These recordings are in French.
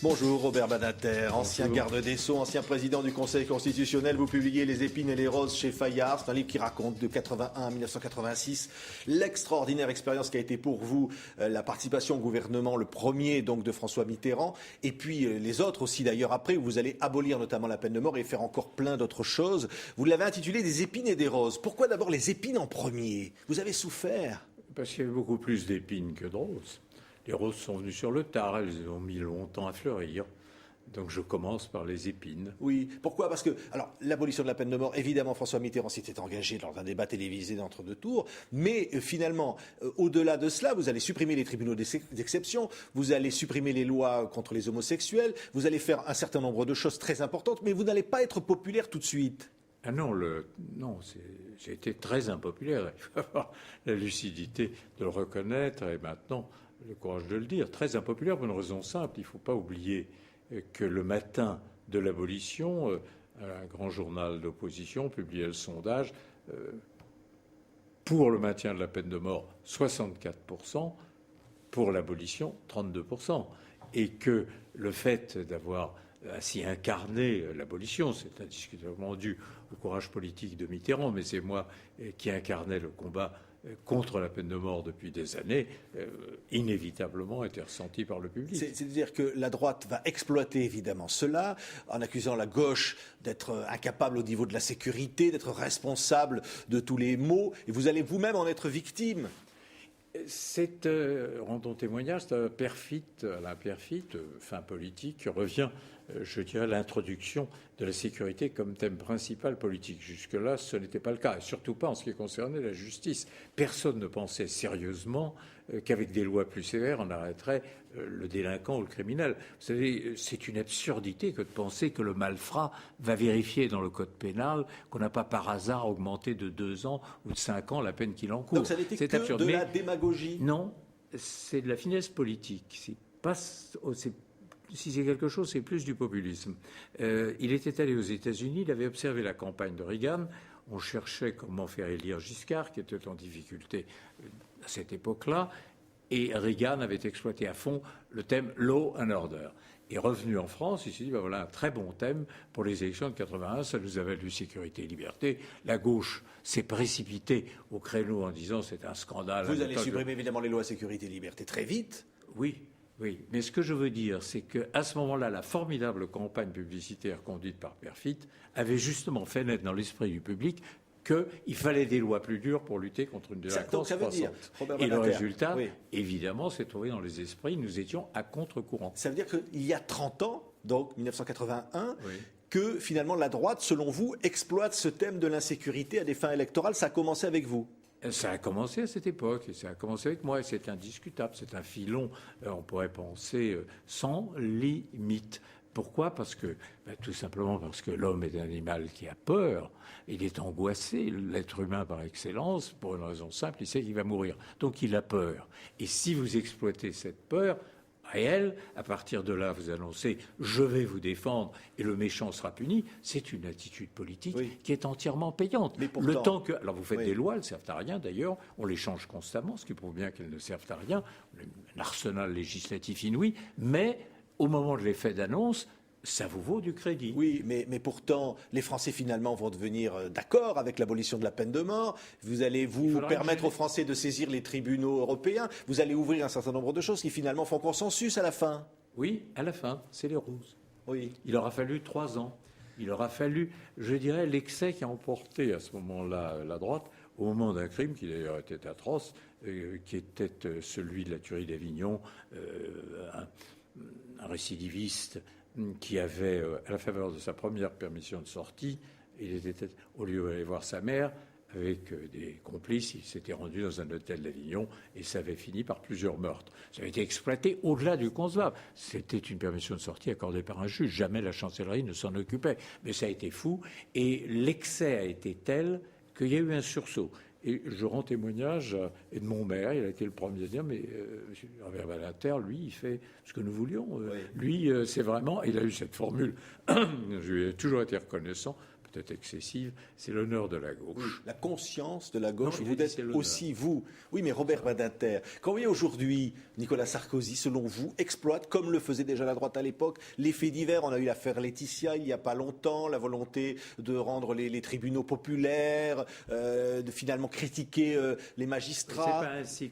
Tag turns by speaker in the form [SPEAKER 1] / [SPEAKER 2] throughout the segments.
[SPEAKER 1] Bonjour Robert Badinter, ancien garde des Sceaux, ancien président du Conseil constitutionnel. Vous publiez Les épines et les roses chez Fayard. C'est un livre qui raconte de 81 à 1986 l'extraordinaire expérience qui a été pour vous la participation au gouvernement, le premier donc de François Mitterrand, et puis les autres aussi d'ailleurs après, où vous allez abolir notamment la peine de mort et faire encore plein d'autres choses. Vous l'avez intitulé Des épines et des roses. Pourquoi d'abord les épines en premier? Vous avez souffert?
[SPEAKER 2] Parce qu'il y avait beaucoup plus d'épines que de roses. Les roses sont venues sur le tard, elles ont mis longtemps à fleurir. Donc je commence par les épines.
[SPEAKER 1] Oui, pourquoi? Parce que, alors, l'abolition de la peine de mort, évidemment, François Mitterrand s'était engagé lors d'un débat télévisé d'entre-deux tours, mais finalement, au-delà de cela, vous allez supprimer les tribunaux d'exception, vous allez supprimer les lois contre les homosexuels, vous allez faire un certain nombre de choses très importantes, mais vous n'allez pas être populaire tout de suite.
[SPEAKER 2] Ah non, j'ai été très impopulaire. Il faut avoir la lucidité de le reconnaître et maintenant le courage de le dire. Très impopulaire pour une raison simple. Il ne faut pas oublier que le matin de l'abolition, un grand journal d'opposition publiait le sondage pour le maintien de la peine de mort, 64%, pour l'abolition, 32%. Et que le fait d'avoir ainsi incarné l'abolition, c'est indiscutablement dû au courage politique de Mitterrand, mais c'est moi qui incarnais le combat contre la peine de mort depuis des années, inévitablement été ressenti par le public.
[SPEAKER 1] C'est-à-dire que la droite va exploiter évidemment cela, en accusant la gauche d'être incapable au niveau de la sécurité, d'être responsable de tous les maux, et vous allez vous-même en être victime.
[SPEAKER 2] C'est, rendons témoignage, c'est Alain Perfit, fin politique, revient, je dirais, à l'introduction de la sécurité comme thème principal politique. Jusque-là, ce n'était pas le cas, et surtout pas en ce qui concernait la justice. Personne ne pensait sérieusement qu'avec des lois plus sévères, on arrêterait le délinquant ou le criminel. Vous savez, c'est une absurdité que de penser que le malfrat va vérifier dans le code pénal qu'on n'a pas par hasard augmenté de 2 ans ou de 5 ans la peine qu'il encourt.
[SPEAKER 1] Donc ça n'était que absurde. De la démagogie?
[SPEAKER 2] Non, c'est de la finesse politique. Si c'est quelque chose, c'est plus du populisme. Il était allé aux États-Unis, il avait observé la campagne de Reagan. On cherchait comment faire élire Giscard, qui était en difficulté à cette époque-là. Et Reagan avait exploité à fond le thème Law and Order. Et revenu en France, il s'est dit, voilà un très bon thème pour les élections de 81, ça nous avait valu sécurité et liberté. La gauche s'est précipitée au créneau en disant c'est un scandale.
[SPEAKER 1] Vous allez supprimer évidemment les lois sécurité et liberté très vite.
[SPEAKER 2] Oui. Mais ce que je veux dire, c'est qu'à ce moment-là, la formidable campagne publicitaire conduite par Perfit avait justement fait naître dans l'esprit du public qu'il fallait des lois plus dures pour lutter contre une délinquance croissante. Et le résultat, évidemment, s'est trouvé dans les esprits. Nous étions à contre-courant.
[SPEAKER 1] Ça veut dire qu'il y a 30 ans, donc 1981, que finalement la droite, selon vous, exploite ce thème de l'insécurité à des fins électorales. Ça a commencé avec vous?
[SPEAKER 2] Ça a commencé à cette époque, et ça a commencé avec moi, et c'est indiscutable. C'est un filon, on pourrait penser, sans limite. Pourquoi? Tout simplement parce que l'homme est un animal qui a peur, il est angoissé, l'être humain par excellence, pour une raison simple, il sait qu'il va mourir. Donc il a peur. Et si vous exploitez cette peur réelle, à partir de là, vous annoncez « je vais vous défendre et le méchant sera puni », c'est une attitude politique qui est entièrement payante.
[SPEAKER 1] Mais pourtant,
[SPEAKER 2] alors vous faites des lois, elles ne servent à rien d'ailleurs, on les change constamment, ce qui prouve bien qu'elles ne servent à rien, un arsenal législatif inouï, mais au moment de l'effet d'annonce, ça vous vaut du crédit.
[SPEAKER 1] Oui, mais pourtant, les Français finalement vont devenir d'accord avec l'abolition de la peine de mort. Vous allez vous permettre aux Français de saisir les tribunaux européens. Vous allez ouvrir un certain nombre de choses qui finalement font consensus à la fin.
[SPEAKER 2] Oui, à la fin, c'est les roses.
[SPEAKER 1] Oui.
[SPEAKER 2] Il aura fallu 3 ans. Il aura fallu, je dirais, l'excès qui a emporté à ce moment-là la droite, au moment d'un crime qui d'ailleurs était atroce, qui était celui de la tuerie d'Avignon, un récidiviste qui avait, à la faveur de sa première permission de sortie, il était, au lieu d'aller voir sa mère, avec des complices, il s'était rendu dans un hôtel d'Avignon et ça avait fini par plusieurs meurtres. Ça avait été exploité au-delà du concevable. C'était une permission de sortie accordée par un juge. Jamais la chancellerie ne s'en occupait. Mais ça a été fou et l'excès a été tel qu'il y a eu un sursaut. Et je rends témoignage et de mon maire, il a été le premier à dire, mais Robert Badinter, lui, il fait ce que nous voulions. Lui, c'est vraiment, il a eu cette formule, je lui ai toujours été reconnaissant, peut-être excessive, c'est l'honneur de la gauche.
[SPEAKER 1] Oui, la conscience de la gauche,
[SPEAKER 2] Non,
[SPEAKER 1] vous êtes aussi vous. Oui, mais Robert Badinter, quand vous voyez aujourd'hui Nicolas Sarkozy, selon vous, exploite, comme le faisait déjà la droite à l'époque, les faits divers. On a eu l'affaire Laetitia il n'y a pas longtemps, la volonté de rendre les tribunaux populaires, de finalement critiquer les magistrats.
[SPEAKER 2] C'est pas ainsi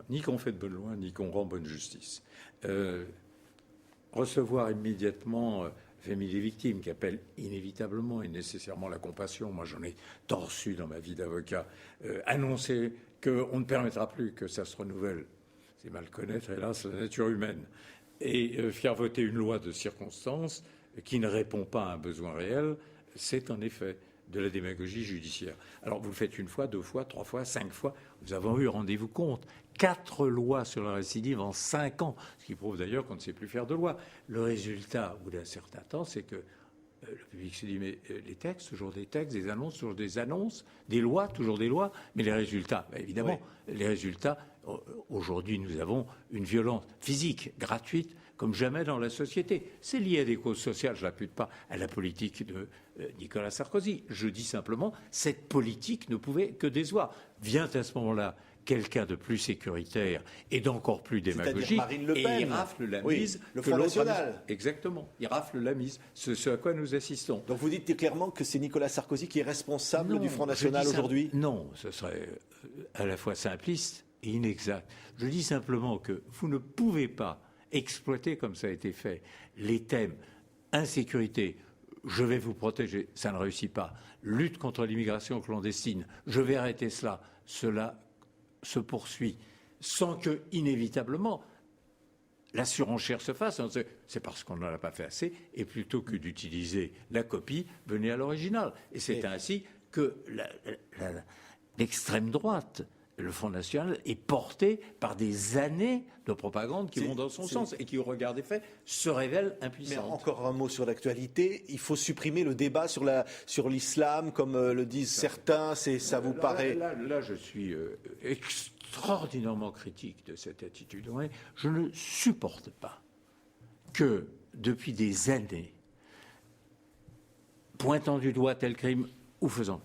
[SPEAKER 2] ni qu'on fait de bonne loi, ni qu'on rend bonne justice. Recevoir immédiatement famille des victimes, qui appellent inévitablement et nécessairement la compassion. Moi, j'en ai torsu dans ma vie d'avocat. Annoncer qu'on ne permettra plus que ça se renouvelle, c'est mal connaître, hélas, la nature humaine. Et faire voter une loi de circonstance qui ne répond pas à un besoin réel, c'est en effet de la démagogie judiciaire. Alors, vous le faites une fois, 2 fois, 3 fois, 5 fois. Nous avons eu, rendez-vous compte, 4 lois sur la récidive en 5 ans, ce qui prouve d'ailleurs qu'on ne sait plus faire de loi. Le résultat, au bout d'un certain temps, c'est que le public se dit, mais les textes, toujours des textes, des annonces, toujours des annonces, des lois, toujours des lois, mais les résultats, évidemment, oui. Les résultats, aujourd'hui, nous avons une violence physique, gratuite, comme jamais dans la société. C'est lié à des causes sociales, je n'impute pas à la politique de Nicolas Sarkozy. Je dis simplement, cette politique ne pouvait que décevoir. Vient à ce moment-là quelqu'un de plus sécuritaire et d'encore plus démagogique,
[SPEAKER 1] Marine Le Pen.
[SPEAKER 2] Et il rafle la mise.
[SPEAKER 1] Le Front National.
[SPEAKER 2] Exactement, il rafle la mise, ce à quoi nous assistons.
[SPEAKER 1] Donc vous dites clairement que c'est Nicolas Sarkozy qui est responsable du Front National aujourd'hui ?
[SPEAKER 2] Non, ce serait à la fois simpliste et inexact. Je dis simplement que vous ne pouvez pas exploiter, comme ça a été fait, les thèmes insécurité, je vais vous protéger, ça ne réussit pas. Lutte contre l'immigration clandestine, je vais arrêter cela. Cela se poursuit sans que, inévitablement, la surenchère se fasse. C'est parce qu'on n'en a pas fait assez, et plutôt que d'utiliser la copie, venez à l'original. Et c'est ainsi que l'extrême droite, le Front National, est porté par des années de propagande qui vont dans son sens et qui, au regard des faits, se révèlent impuissantes.
[SPEAKER 1] Mais encore un mot sur l'actualité. Il faut supprimer le débat sur l'islam, comme le disent certains. Ça vous paraît...
[SPEAKER 2] Là, je suis extraordinairement critique de cette attitude. Ouais. Je ne supporte pas que, depuis des années, pointant du doigt tel crime ou faisant...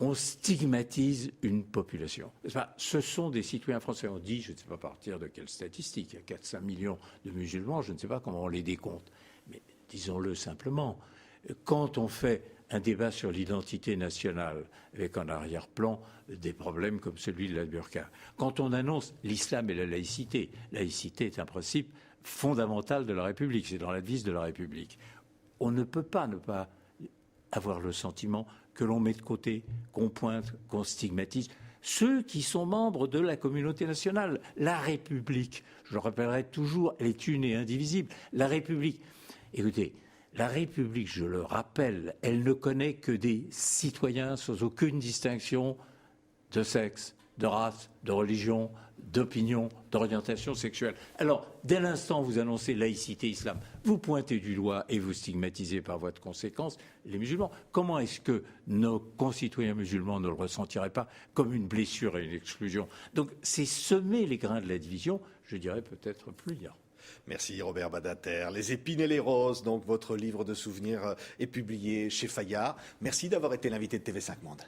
[SPEAKER 2] on stigmatise une population. Ce sont des citoyens français. On dit, je ne sais pas à partir de quelle statistique, il y a 4-5 millions de musulmans, je ne sais pas comment on les décompte. Mais disons-le simplement, quand on fait un débat sur l'identité nationale, avec en arrière-plan des problèmes comme celui de la burqa, quand on annonce l'islam et la laïcité est un principe fondamental de la République, c'est dans la devise de la République. On ne peut pas ne pas avoir le sentiment que l'on met de côté, qu'on pointe, qu'on stigmatise ceux qui sont membres de la communauté nationale. La République, je le rappellerai toujours, elle est une et indivisible. La République, écoutez, la République, je le rappelle, elle ne connaît que des citoyens sans aucune distinction de sexe, de race, de religion, d'opinion, d'orientation sexuelle. Alors, dès l'instant où vous annoncez laïcité, islam, vous pointez du doigt et vous stigmatisez par voie de conséquence les musulmans. Comment est-ce que nos concitoyens musulmans ne le ressentiraient pas comme une blessure et une exclusion ? Donc, c'est semer les grains de la division, je dirais peut-être plus bien.
[SPEAKER 1] Merci Robert Badinter. Les épines et les roses, donc votre livre de souvenirs est publié chez Fayard. Merci d'avoir été l'invité de TV5 Monde.